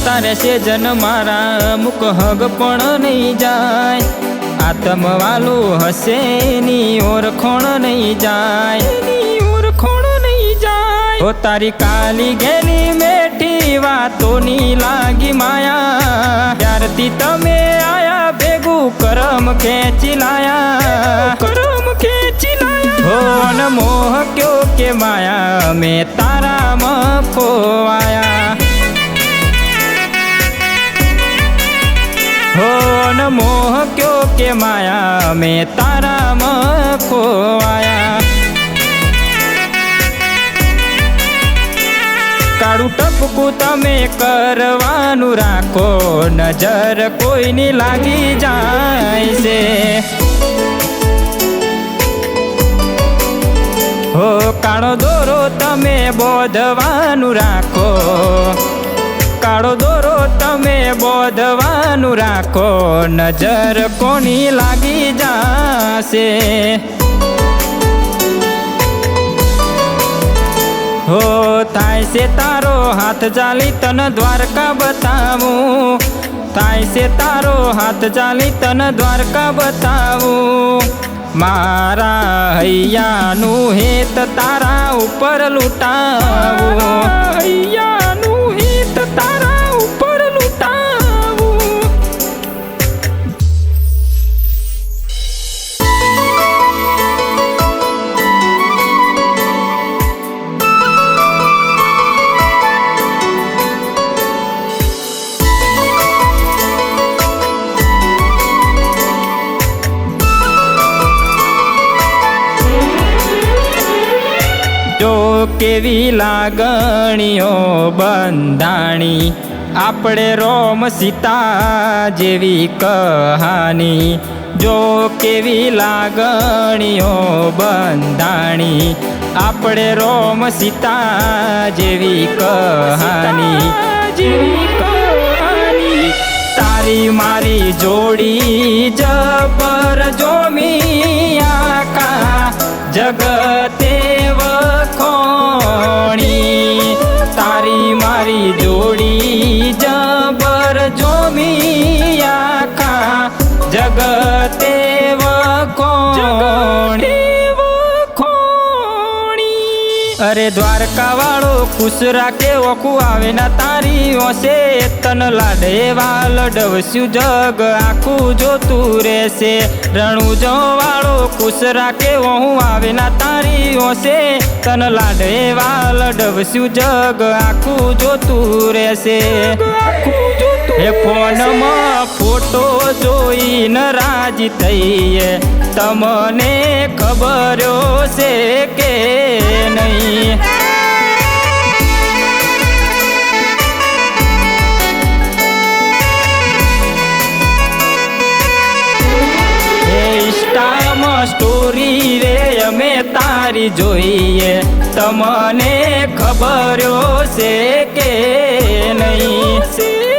જતા રહેશે જન મારા, મુક હગ પણ નહીં જાય, આતમવાલું હશે ની ઓળખોણ નહીં જાય, ઓ તારી કાલી ગેલી મેઠી વાતોની લાગી માયા, ત્યારથી તમે આયા ભેગું કરમ ખેંચી લાયા, હો ન મોહ ક્યો કે માયા, મેં તારામાં ખોવાયા, હો ન મોહ ક્યો કે માયા, મેં તારામાં ખોવાયા। કાળું ટપકું તમે કરવાનું રાખો, નજર કોઈની લાગી જાય છે, હો કાળો દોરો તમે બોધવાનું રાખો, કાળો દોરો તમે બોધવાનું રાખો, નજર કોની લાગી જાશે, હો થાય છે તારો હાથ ચાલી તન દ્વારકા બતાવું, થાય છે તારો હાથ ચાલી તન દ્વારકા બતાવું, મારા હૈયાનું હેત તારા ઉપર લૂંટાવું, હૈયાનું હેત તારા ઉપર લૂંટાવું। જો કેવી લાગણીઓ બંધાણી, આપણે રોમ સીતા જેવી કહાની, જો કેવી લાગણીઓ બંધાણી, આપણે રોમ સીતા જેવી કહાની, તારી મારી જોડી જબર જોમી આખા જગતે વખોણી, તારી મારી જોડી જબર જોમી આખા જગતે વખોણી। અરે દ્વારકા વાળો ખુશ રાખે ઓખું આવે ના તારી ઓસે, તન લાડે વાલ ડવસ્યું જગ આખું જોતું રહેશે, રણુજો વાળો ખુશ રાખે ઓહું આવે ના તારી ઓસે, તન લાડે વાલ ડવસ્યું જગ આખું જોતું રહેશે, હે ફોનમાં ફોટો જોઈને રાજી થઈએ, તમને ખબર છે કે નહીં, ઇન્સ્ટામાં સ્ટોરી રે અમે તારી જોઈએ, તમને ખબર છે કે નહીં।